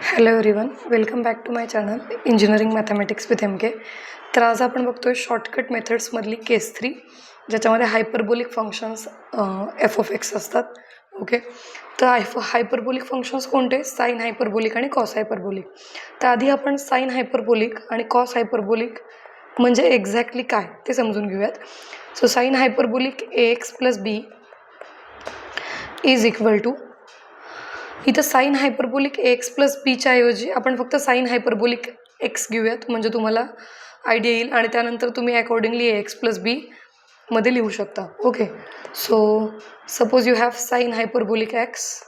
Hello everyone, welcome back to my channel engineering mathematics with MK. तर आज आपण बघतोय शॉर्टकट मेथड्समधली केस 3, ज्याच्यामध्ये हायपरबोलिक फंक्शन्स f(x) असतात. ओके, तर हायपरबोलिक फंक्शन्स कोणते? साइन हायपरबोलिक आणि कॉस हायपरबोलिक. तर आधी आपण साइन हायपरबोलिक आणि कॉस हायपरबोलिक म्हणजे एक्झॅक्टली काय ते समजून घेऊयात. So sine hyperbolic ax + b is equal to, इथं साइन हायपरबोलिक एक्स प्लस बीच्या ऐवजी आपण फक्त साइन हायपरबोलिक एक्स घेऊयात, म्हणजे तुम्हाला आयडिया येईल आणि त्यानंतर तुम्ही अकॉर्डिंगली एक्स प्लस बी मध्ये लिहू शकता. Okay, so suppose you have sine hyperbolic x,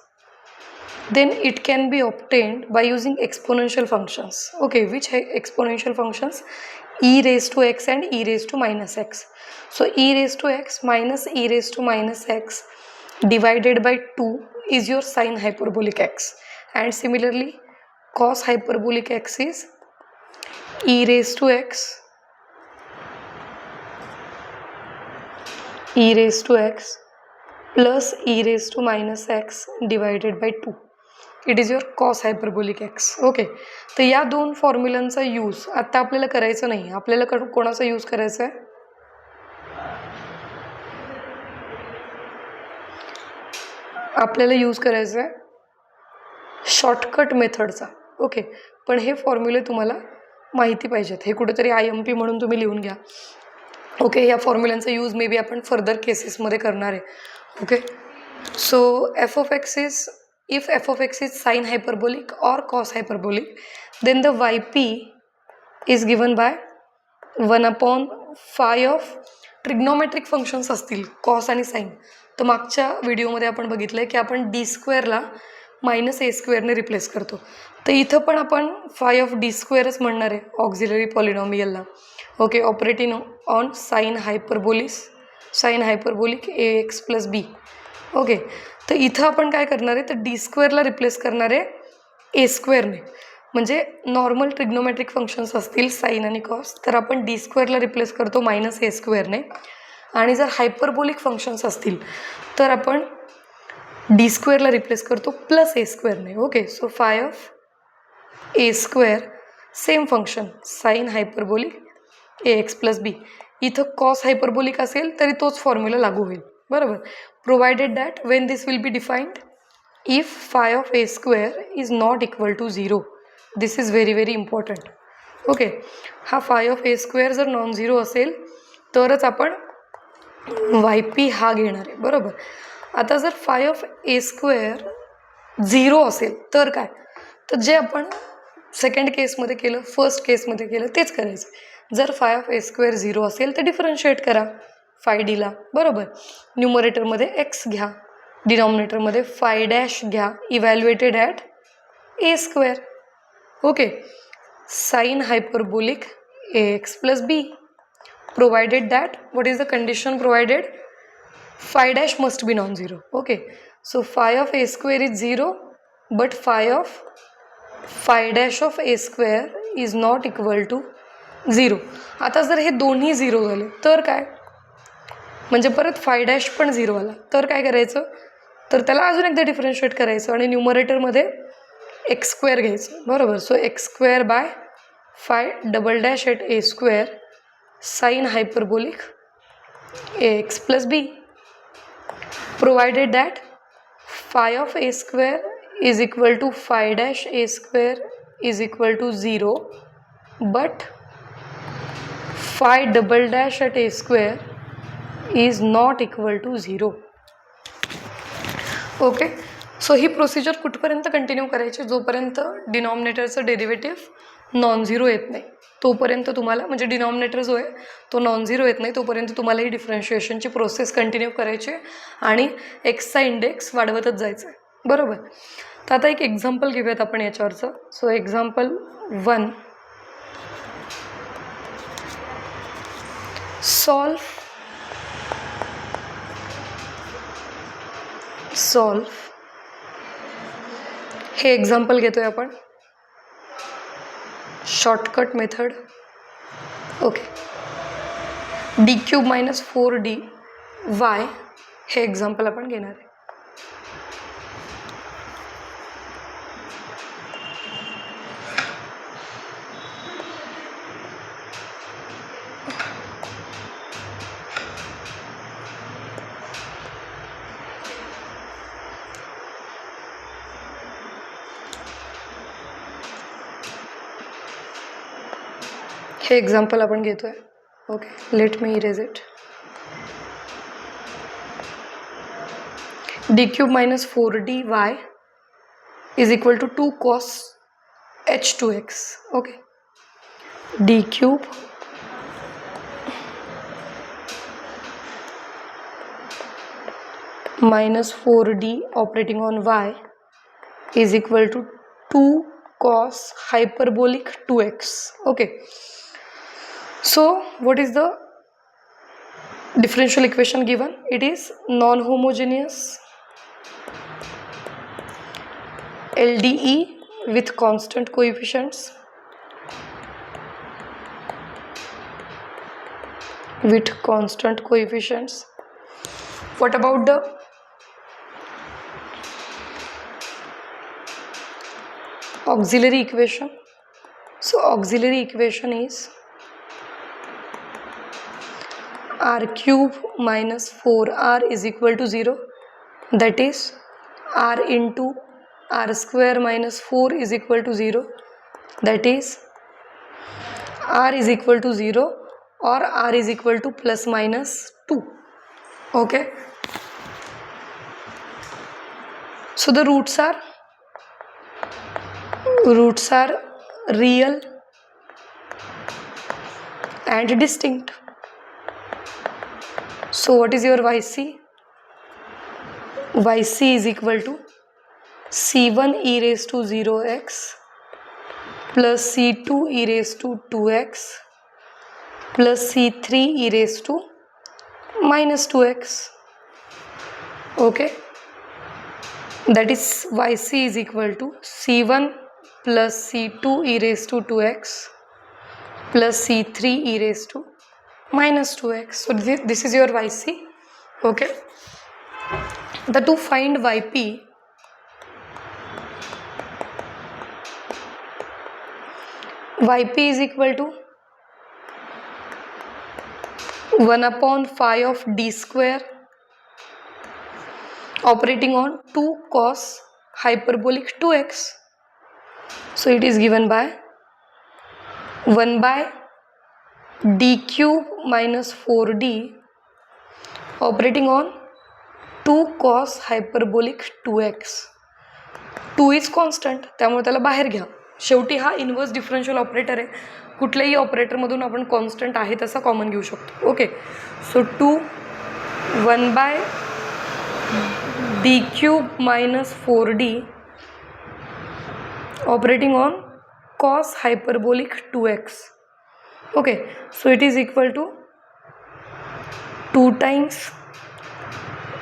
then it can be obtained by using exponential functions. Okay, which exponential functions? E raised to x and e raised to minus x. So e raised to x minus e raised to minus x divided by 2 is your sine hyperbolic x, and similarly cos hyperbolic x is e raised to x plus e raised to minus x divided by 2. It is your cos hyperbolic x. Okay, तर या दोन फॉर्म्युलांचा use आता आपल्याला करायचं नाही. आपल्याला कोणाचा use करायचा आहे? आपल्याला यूज करायचं आहे शॉर्टकट मेथडचा. ओके, पण हे फॉर्म्युले तुम्हाला माहिती पाहिजेत. हे कुठेतरी IMP म्हणून तुम्ही लिहून घ्या. ओके, या फॉर्म्युलांचा यूज मे बी आपण फर्दर केसेसमध्ये करणार आहे. Okay, so f(x) is, if f(x) is sine hyperbolic or cos hyperbolic, then the yp is given by 1/phi of trigonometric functions असतील कॉस आणि साइन. तर मागच्या व्हिडिओमध्ये आपण बघितलं की आपण d² -a² ने रिप्लेस करतो. तर इथं पण आपण फाय ऑफ d² म्हणणार आहे ऑक्झिलरी पॉलिनॉमियलला. Okay, operating on sine hyperbolic ax + b. Okay, तर इथं आपण काय करणार आहे, तर d² रिप्लेस करणार आहे a² ने. म्हणजे नॉर्मल ट्रिग्नोमेट्रिक फंक्शन्स असतील साइन आणि कॉस, तर आपण d² रिप्लेस करतो -a² ने. आणि जर हायपरबोलिक फंक्शन्स असतील तर आपण d² रिप्लेस करतो +a² ने. Okay, so phi of a², same function sine hyperbolic ax + b. इथं कॉस हायपरबोलिक असेल तरी तोच फॉर्म्युला लागू होईल, बरोबर. Provided that when this will be defined if phi of a² is not equal to 0. This is very very important. Okay, हा phi of a² जर non zero असेल तरच आपण yp हा घेणार आहे, बरोबर. आता जर फाय ऑफ a² 0 असेल तर काय, तर जे आपण सेकंड केसमध्ये केलं, फर्स्ट केसमध्ये केलं तेच करायचं. जर फाय ऑफ a² 0 असेल तर डिफरन्शिएट करा फाय डीला, बरोबर. न्यूमरेटरमध्ये x घ्या, डिनॉमिनेटरमध्ये फाय डॅश घ्या, evaluated at a². Okay, sine hyperbolic ax + b, provided that, what is the condition provided? Phi dash must be non zero. Okay, so phi of a² is 0 but phi dash of a² is not equal to 0. आता जर हे दोन्ही 0 झाले तर काय, म्हणजे परत five dash पण 0 आला तर काय करायचं, तर त्याला अजून एकदा डिफरन्शिएट करायचं आणि न्यूमरेटरमध्ये x² घ्यायचं, बरोबर. So x² by phi double dash at a² sine hyperbolic ax + b, provided that phi of a² is equal to phi dash a² is equal to 0 but phi double dash at a² is not equal to 0. Okay, so ही procedure कुठपर्यंत continue करायची? जोपर्यंत डिनॉमिनेटरचं derivative non zero येत नाही तोपर्यंत तुम्हाला, म्हणजे denominator जो आहे तो नॉन झिरो येत नाही तोपर्यंत तुम्हाला ही डिफरन्शिएशनची प्रोसेस कंटिन्यू करायची आणि एक्सचा इंडेक्स वाढवतच जायचं आहे, बरोबर. तर आता एक एक्झाम्पल घेऊयात आपण याच्यावरचं. सो एक्झाम्पल 1, सॉल्व हे एक्झाम्पल घेतोय आपण shortcut method. Okay, d³ - 4dy हे एक्झाम्पल आपण घेणार आहे. हे एक्झाम्पल आपण घेतोय. Okay, let me erase it. D cube minus 4dy is equal to 2 cos h2x. Okay, D cube minus 4d operating on y is equal to 2 cos hyperbolic 2x. Okay, so what is the differential equation given? It is non-homogeneous LDE with constant coefficients What about the auxiliary equation? So auxiliary equation is r cube minus 4r is equal to 0. That is r into r square minus 4 is equal to 0. That is r is equal to 0 or r is equal to plus minus 2. Okay, so the roots are real and distinct. So what is your yc? Yc is equal to c1 e raised to 0x plus c2 e raised to 2x plus c3 e raised to minus 2x. Okay, that is yc is equal to c1 plus c2 e raised to 2x plus c3 e raised to minus 2x. So this is your yc. Okay, to find yp, yp is equal to 1 upon phi of d square operating on 2 cos hyperbolic 2x. So it is given by 1 by d cube minus 4d operating on 2 cos hyperbolic 2x. 2 is constant, त्यामुळे त्याला बाहेर घ्या. शेवटी हा inverse differential operator आहे. कुठल्याही ऑपरेटरमधून आपण constant आहे तसा कॉमन घेऊ शकतो. Okay, so 2 1 by D cube minus 4d operating on cos hyperbolic 2x. Okay, so it is equal to 2 times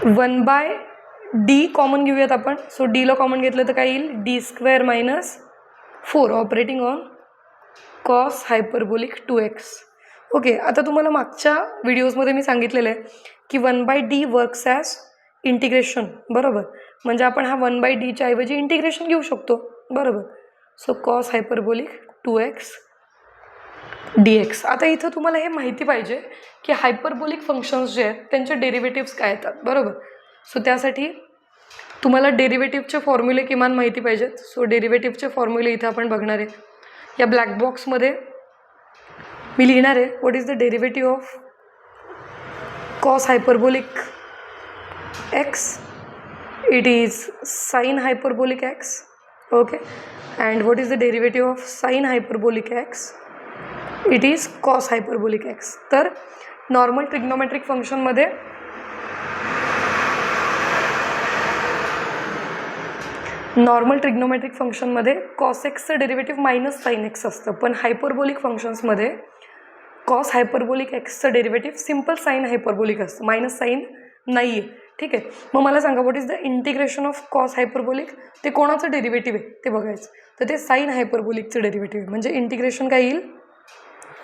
1 by D common घेऊयात आपण. सो डीला कॉमन घेतलं तर काय येईल? D square minus 4 operating on cos hyperbolic 2x. Okay, आता तुम्हाला मागच्या व्हिडिओजमध्ये मी सांगितलेलं आहे की 1 by D works as integration. बरोबर, म्हणजे आपण हा 1 बाय डीच्या ऐवजी इंटिग्रेशन घेऊ शकतो. बरोबर, so cos hyperbolic 2x dx. आता इथं तुम्हाला हे माहिती पाहिजे की हायपरबोलिक फंक्शन्स जे आहेत त्यांचे डेरिव्हेटिव्स काय येतात. बरोबर, सो त्यासाठी तुम्हाला डेरिव्हेटिव्हचे फॉर्म्युले किमान माहिती पाहिजेत. सो डेरिव्हेटिव्हचे फॉर्म्युले इथं आपण बघणार आहे. या ब्लॅक बॉक्समध्ये मी लिहिणार आहे what is the derivative of cos hyperbolic x. It is sine hyperbolic x. Okay, and what is the derivative of sine hyperbolic x. It is cos hyperbolic x. तर नॉर्मल ट्रिग्नोमेट्रिक फंक्शनमध्ये cos एक्सचं derivative minus sine x असतं, पण hyperbolic फंक्शन्समध्ये cos hyperbolic एक्सचं derivative simple sine hyperbolic असतं, minus sine नाही आहे. ठीक आहे, मग मला सांगा what is the integration of cos hyperbolic. ते कोणाचं डेरिव्हेटिव्ह आहे ते बघायचं. तर ते साइन हायपरबोलिकचं डेरिव्हेटिव्ह आहे. म्हणजे इंटिग्रेशन काय येईल?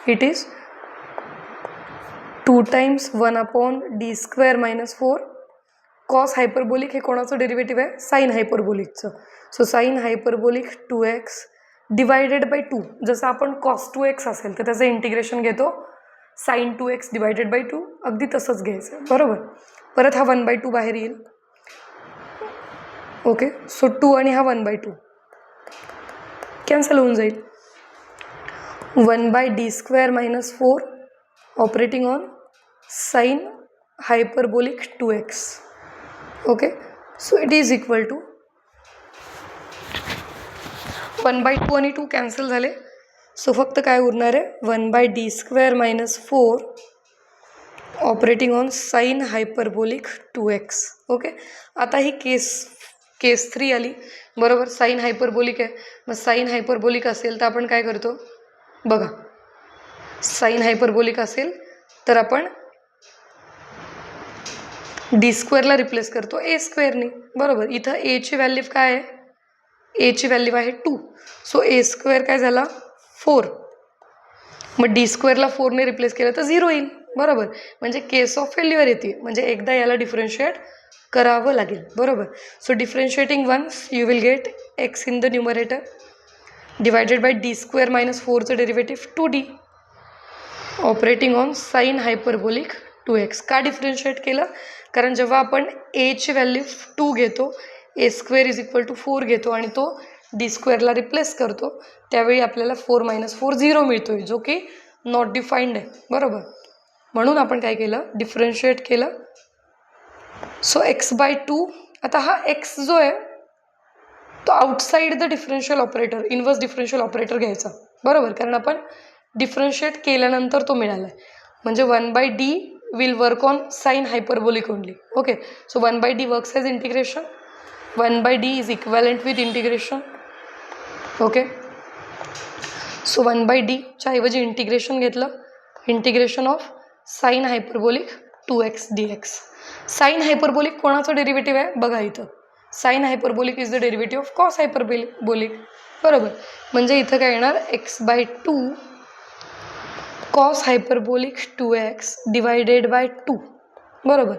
It is 2 times 1 upon D square minus 4. Cos hyperbolic हे कोणाचं डेरिव्हेटिव्ह आहे? साइन हायपरबोलिकचं. So sine hyperbolic 2x divided by 2. जसं आपण कॉस 2x असेल तर त्याचं इंटिग्रेशन घेतो साइन 2x डिवायडेड बाय 2. अगदी तसंच घ्यायचं. बरोबर, परत हा 1 बाय 2 बाहेर येईल. ओके, सो 2 आणि हा 1 बाय 2 कॅन्सल होऊन जाईल. 1/d² - 4 operating on sine hyperbolic 2x. Okay, so it is equal to 1/2 आणि 2 कॅन्सल झाले. सो फक्त काय उरणार आहे, 1/d² - 4 operating on sine hyperbolic 2x. Okay, आता ही केस 3 आली बरोबर. साइन हायपरबोलिक आहे, मग साइन हायपरबोलिक असेल तर आपण काय करतो बघा. साइन हायपरबोलिक असेल तर आपण d² रिप्लेस करतो a² बरोबर. इथं a ची व्हॅल्यू काय आहे, a ची व्हॅल्यू आहे 2. सो a² काय झाला 4. मग d² 4 रिप्लेस केलं तर 0 येईल बरोबर. म्हणजे केस ऑफ फेल्युअर येते, म्हणजे एकदा याला डिफरन्शिएट करावं लागेल बरोबर. So differentiating once you will get x in the numerator divided by d² - 4चं derivative 2d operating on sine hyperbolic 2x. का डिफरन्शिएट केलं, कारण जेव्हा आपण a ची व्हॅल्यू 2 घेतो, a² = 4 घेतो आणि तो d² रिप्लेस करतो, त्यावेळी आपल्याला 4 - 4 0 मिळतोय, जो की नॉट डिफाईंड आहे बरोबर. म्हणून आपण काय केलं, डिफरन्शिएट केलं. So x/2. आता हा x जो आहे तो outside the differential operator, inverse differential operator घ्यायचा बरोबर, कारण आपण डिफरन्शिएट केल्यानंतर तो मिळाला आहे. म्हणजे 1/d will work on sine hyperbolic only. Okay, so 1/d works as integration. 1/d is equivalent with integration. Okay, so 1/d च्या ऐवजी इंटिग्रेशन घेतलं, integration of sine hyperbolic 2x dx. Sine hyperbolic कोणाचं derivative आहे बघा इथं. Sine hyperbolic is the derivative of cos hyperbolic बरोबर. म्हणजे इथं काय येणार, x/2 cos hyperbolic 2x divided by 2 बरोबर.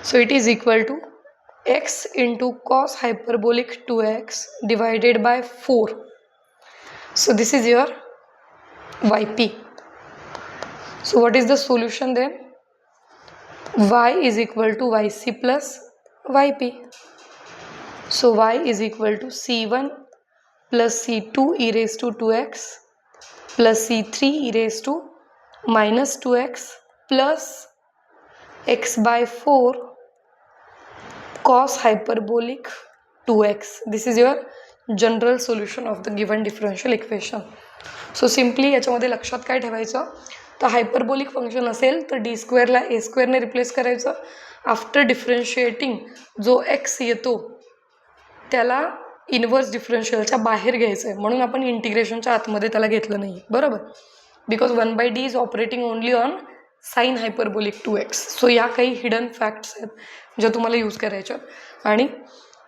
So it is equal to x into cos hyperbolic 2x divided by 4. So this is your yp. So what is the solution then? Y is equal to yc plus yp. So y is equal to c1 plus c2 e raised to 2x plus c3 e raised to minus 2x plus x/4 cos hyperbolic 2x. This is your general solution of the given differential equation. So simply याच्यामध्ये लक्षात काय ठेवायचं, तर hyperbolic function असेल तर d² ला a² replace करायचं. After differentiating जो x येतो त्याला इन्व्हर्स डिफरन्शियलच्या बाहेर घ्यायचं आहे, म्हणून आपण इंटिग्रेशनच्या आतमध्ये त्याला घेतलं नाही बरोबर. Because 1/d is operating only on sine hyperbolic 2x. So या काही हिडन फॅक्ट्स आहेत ज्या तुम्हाला यूज करायच्या आणि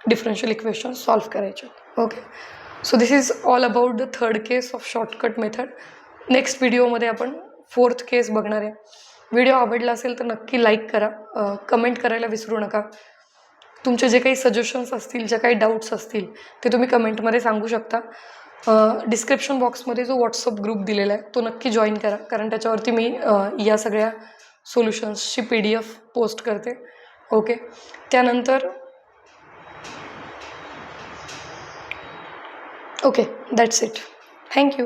डिफरन्शियल इक्वेशन सॉल्व्ह करायचे. Okay, so this is all about the third case of shortcut method. Next व्हिडिओमध्ये आपण 4th केस बघणार आहे. व्हिडिओ आवडला असेल तर नक्की लाईक करा, कमेंट करायला विसरू नका. तुमचे जे काही सजेशन्स असतील, जे काही डाऊट्स असतील ते तुम्ही कमेंटमध्ये सांगू शकता. डिस्क्रिप्शन बॉक्समध्ये जो व्हॉट्सअप ग्रुप दिलेला आहे तो नक्की जॉईन करा, कारण त्याच्यावरती मी या सगळ्या सोल्युशन्सची PDF पोस्ट करते. ओके, त्यानंतर okay, that's it. Thank you.